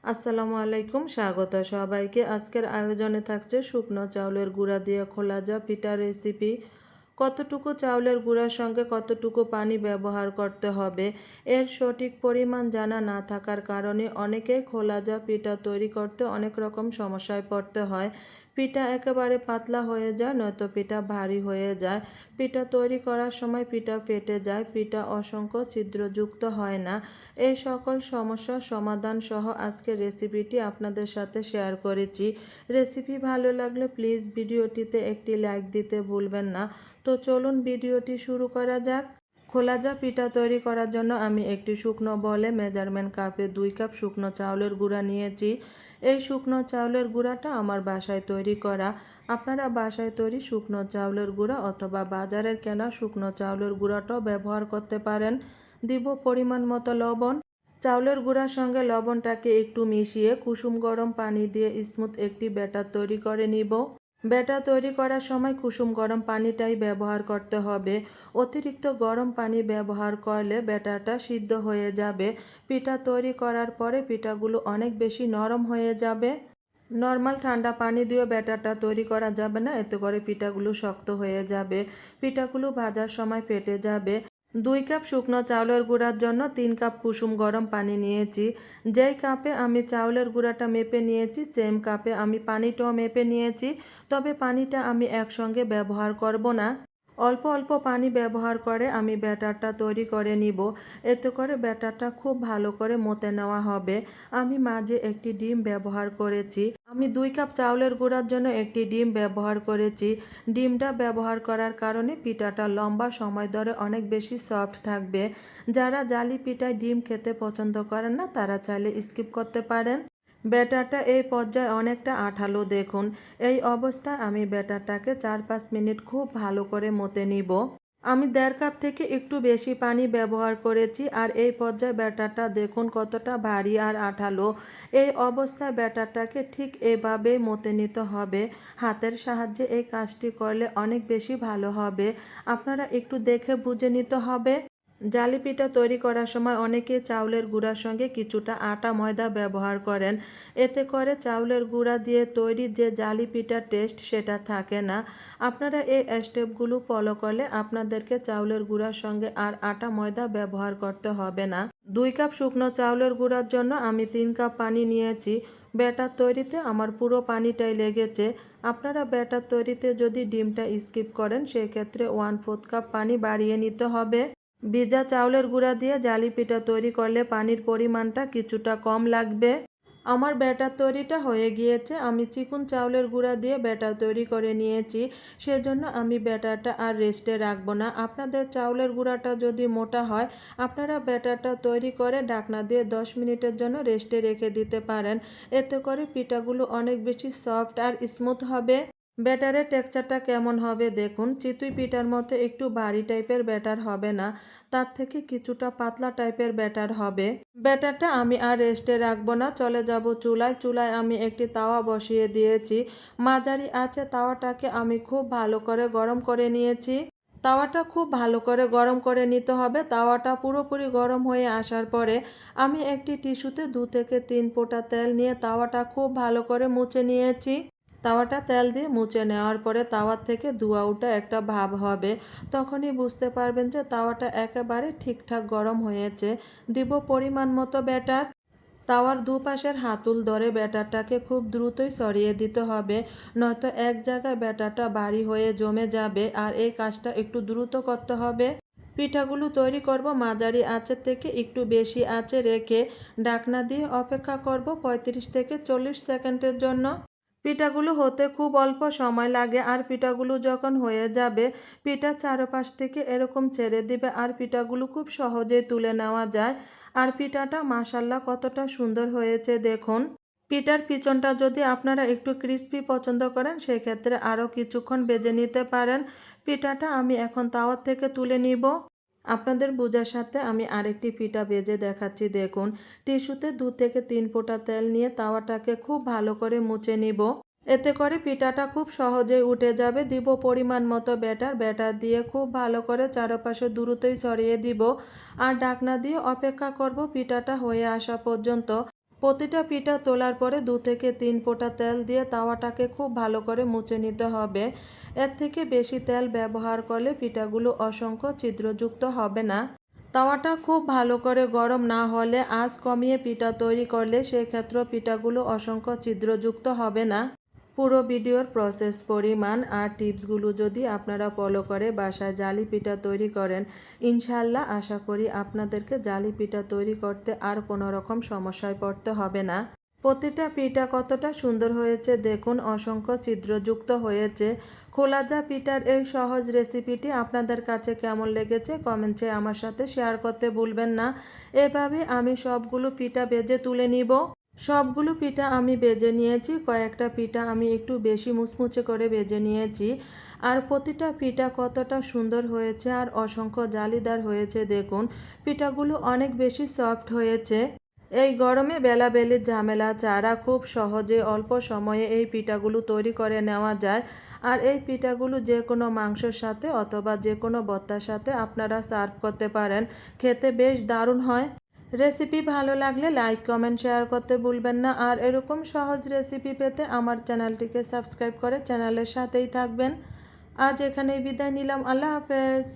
আসসালামু আলাইকুম, স্বাগত সবাইকে। আজকের আয়োজনে থাকছে শুকনো চাউলের গুঁড়া দিয়ে খোলাজা পিঠা রেসিপি। কতটুকু চাউলের গুঁড়ার সঙ্গে কতটুকু পানি ব্যবহার করতে হবে এর সঠিক পরিমাণ জানা না থাকার কারণে অনেকেই খোলাজা পিঠা তৈরি করতে অনেক রকম সমস্যায় পড়তে হয়। পিঠা একেবারে পাতলা হয়ে যায়, নয়তো পিঠা ভারী হয়ে যায়। পিঠা তৈরি করার সময় পিঠা ফেটে যায়, পিঠা অসংখ্য ছিদ্রযুক্ত হয় না। এই সকল সমস্যার সমাধান সহ আজকের রেসিপিটি আপনাদের সাথে শেয়ার করেছি। রেসিপি ভালো লাগলে প্লিজ ভিডিওটিতে একটি লাইক দিতে ভুলবেন না। তো চলুন ভিডিওটি শুরু করা যাক। খোলাজা পিঠা তৈরি করার জন্য আমি একটি শুকনো বলে মেজারমেন্ট কাপে 2 কাপ শুকনো চাউলের গুঁড়া নিয়েছি। এই শুকনো চাউলের গুঁড়াটা আমার বাসায় তৈরি করা। আপনারা বাসায় তৈরি শুকনো চাউলের গুঁড়া অথবা বাজারের কেনা শুকনো চাউলের গুঁড়াটাও ব্যবহার করতে পারেন। দিব পরিমাণ মতো লবণ। চাউলের গুঁড়ার সঙ্গে লবণটাকে একটু মিশিয়ে কুসুম গরম পানি দিয়ে স্মুথ একটি ব্যাটার তৈরি করে নিব। ব্যাটার তৈরি করার সময় কুসুম গরম পানিটাই ব্যবহার করতে হবে। অতিরিক্ত গরম পানি ব্যবহার করলে ব্যাটারটা সিদ্ধ হয়ে যাবে। পিঠা তৈরি করার পরে পিঠাগুলো অনেক বেশি নরম হয়ে যাবে। নর্মাল ঠান্ডা পানি দিয়ে ব্যাটারটা তৈরি করা যাবে না, এতে করে পিঠাগুলো শক্ত হয়ে যাবে। পিঠাগুলো ভাজার সময় ফেটে যাবে। 2 কাপ শুকনো চাউলের গুঁড়ার জন্য 3 কাপ কুসুম গরম পানি নিয়েছি। যেই কাপে আমি চাউলের গুঁড়াটা মেপে নিয়েছি সেম কাপে আমি পানিটাও মেপে নিয়েছি। তবে পানিটা আমি একসঙ্গে ব্যবহার করব না। অল্প অল্প পানি ব্যবহার করে আমি ব্যাটারটা তৈরি করে নিব। এতে করে ব্যাটারটা খুব ভালো করে মতে নেওয়া হবে। আমি মাঝে একটি ডিম ব্যবহার করেছি। আমি 2 কাপ চাউলের গুঁড়ার জন্য একটি ডিম ব্যবহার করেছি। ডিমটা ব্যবহার করার কারণে পিঠাটা লম্বা সময় ধরে অনেক বেশি সফট থাকবে। যারা জালি পিঠায় ডিম খেতে পছন্দ করেন না তারা চাইলে স্কিপ করতে পারেন। ব্যাটারটা এই পর্যায়ে অনেকটা আঠালো দেখুন। এই অবস্থায় আমি ব্যাটারটাকে 4-5 মিনিট খুব ভালো করে মতে নিব। আমি 1.5 কাপ থেকে একটু বেশি পানি ব্যবহার করেছি। আর এই পর্যায়ে ব্যাটারটা দেখুন কতটা ভারী আর আঠালো। এই অবস্থায় ব্যাটারটাকে ঠিক এভাবেই মতে নিতে হবে। হাতের সাহায্যে এই কাজটি করলে অনেক বেশি ভালো হবে। আপনারা একটু দেখে বুঝে নিতে হবে। জালি পিঠা তৈরি করার সময় অনেকে চাউলের গুঁড়ার সঙ্গে কিছুটা আটা ময়দা ব্যবহার করেন। এতে করে চাউলের গুঁড়া দিয়ে তৈরি যে জালি পিঠার টেস্ট সেটা থাকে না। আপনারা এই স্টেপগুলো ফলো করলে আপনাদেরকে চাউলের গুঁড়ার সঙ্গে আর আটা ময়দা ব্যবহার করতে হবে না। 2 কাপ শুকনো চাউলের গুঁড়ার জন্য আমি 3 কাপ পানি নিয়েছি। ব্যাটার তৈরিতে আমার পুরো পানিটাই লেগেছে। আপনারা ব্যাটার তৈরিতে যদি ডিমটা স্কিপ করেন সেক্ষেত্রে 1/4 কাপ পানি বাড়িয়ে নিতে হবে। ভিজা চাউলের গুঁড়া দিয়ে জালি পিঠা তৈরি করলে পানির পরিমাণটা কিছুটা কম লাগবে। আমার ব্যাটার তৈরিটা হয়ে গিয়েছে। আমি চিকন চাউলের গুঁড়া দিয়ে ব্যাটার তৈরি করে নিয়েছি। সেজন্য আমি ব্যাটারটা আর রেস্টে রাখবো না। আপনাদের চাউলের গুঁড়াটা যদি মোটা হয় আপনারা ব্যাটারটা তৈরি করে ঢাকনা দিয়ে 10 মিনিটের জন্য রেস্টে রেখে দিতে পারেন। এতে করে পিঠাগুলো অনেক বেশি সফট আর স্মুথ হবে। ব্যাটারের টেক্সচারটা কেমন হবে দেখুন। চিতই পিঠার মতো একটু ভারী টাইপের ব্যাটার হবে না, তার থেকে কিছুটা পাতলা টাইপের ব্যাটার হবে। ব্যাটারটা আমি আর রেস্টে রাখবো না, চলে যাব চুলায়। চুলায় আমি একটি তাওয়া বসিয়ে দিয়েছি। মাঝারি আঁচে তাওয়াটাকে আমি খুব ভালো করে গরম করে নিয়েছি। তাওয়াটা খুব ভালো করে গরম করে নিতে হবে। তাওয়াটা পুরোপুরি গরম হয়ে আসার পরে আমি একটি টিস্যুতে 2 থেকে 3 ফোঁটা তেল নিয়ে তাওয়াটা খুব ভালো করে মুছে নিয়েছি। তাওয়াটা তেল দিয়ে মুছে নেওয়ার পরে তাওয়ার থেকে ধোঁয়া ওঠা একটা ভাব হবে। তখনই বুঝতে পারবেন যে তাওয়াটা একেবারে ঠিকঠাক গরম হয়েছে। দিব পরিমাণ মতো ব্যাটার। তাওয়ার দুপাশের হাতল ধরে ব্যাটারটাকে খুব দ্রুতই ছড়িয়ে দিতে হবে, নয়তো এক জায়গায় ব্যাটারটা ভারী হয়ে জমে যাবে। আর এই কাজটা একটু দ্রুত করতে হবে। পিঠাগুলো তৈরি করব মাঝারি আঁচের থেকে একটু বেশি আঁচে রেখে ঢাকনা দিয়ে অপেক্ষা করব 35 থেকে 40 সেকেন্ডের জন্য। পিঠাগুলো হতে খুব অল্প সময় লাগে। আর পিঠাগুলো যখন হয়ে যাবে পিঠার চারপাশ থেকে এরকম ছেড়ে দিবে আর পিঠাগুলো খুব সহজেই তুলে নেওয়া যায়। আর পিঠাটা মাশাল্লাহ কতটা সুন্দর হয়েছে দেখুন। পিঠার পিছনটা যদি আপনারা একটু ক্রিস্পি পছন্দ করেন সেক্ষেত্রে আরও কিছুক্ষণ ভেজে নিতে পারেন। পিঠাটা আমি এখন তাওয়ার থেকে তুলে নিব। আপনাদের বোঝার সাথে আমি আরেকটি পিঠা ভেজে দেখাচ্ছি দেখুন। টিস্যুতে 2 থেকে 3 ফোঁটা তেল নিয়ে তাওয়াটাকে খুব ভালো করে মুছে নিব। এতে করে পিঠাটা খুব সহজেই উঠে যাবে। দিব পরিমাণ মতো ব্যাটার। ব্যাটার দিয়ে খুব ভালো করে চারপাশে দ্রুতই ছড়িয়ে দিব। আর ঢাকনা দিয়ে অপেক্ষা করব পিঠাটা হয়ে আসা পর্যন্ত। প্রতিটা পিঠা তোলার পরে 2 থেকে 3 ফোঁটা তেল দিয়ে তাওয়াটাকে খুব ভালো করে মুছে নিতে হবে। এর থেকে বেশি তেল ব্যবহার করলে পিঠাগুলো অসংখ্য ছিদ্রযুক্ত হবে না। তাওয়াটা খুব ভালো করে গরম না হলে আঁচ কমিয়ে পিঠা তৈরি করলে সেক্ষেত্রে পিঠাগুলো অসংখ্য ছিদ্রযুক্ত হবে না। পুরো ভিডিওর প্রসেস, পরিমাণ আর টিপসগুলো যদি আপনারা ফলো করে বাসায় জালি পিঠা তৈরি করেন, ইনশাল্লাহ আশা করি আপনাদেরকে জালি পিঠা তৈরি করতে আর কোনো রকম সমস্যায় পড়তে হবে না। প্রতিটা পিঠা কতটা সুন্দর হয়েছে দেখুন, অসংখ্য ছিদ্রযুক্ত হয়েছে। খোলাজা পিঠার এই সহজ রেসিপিটি আপনাদের কাছে কেমন লেগেছে কমেন্টে আমার সাথে শেয়ার করতে ভুলবেন না। এভাবে আমি সবগুলো পিঠা ভেজে তুলে নিব। সবগুলো পিঠা আমি ভেজে নিয়েছি, কয়েকটা পিঠা আমি একটু বেশি মুচমুচে করে ভেজে নিয়েছি। আর প্রতিটা পিঠা কতটা সুন্দর হয়েছে আর অসংখ্য জালিদার হয়েছে দেখুন, পিঠাগুলো অনেক বেশি সফট হয়েছে। এই গরমে বেলাবেলির ঝামেলা ছাড়া খুব সহজে অল্প সময়ে এই পিঠাগুলো তৈরি করে নেওয়া যায়। আর এই পিঠাগুলো যে কোনো মাংসের সাথে অথবা যে কোনো ভর্তার সাথে আপনারা সার্ভ করতে পারেন, খেতে বেশ দারুণ হয়। রেসিপি ভালো লাগলে লাইক, কমেন্ট, শেয়ার করতে ভুলবেন না। আর এরকম সহজ রেসিপি পেতে আমার চ্যানেলটিকে সাবস্ক্রাইব করে চ্যানেলের সাথেই থাকবেন। আজ এখানেই বিদায় নিলাম। আল্লাহ হাফেজ।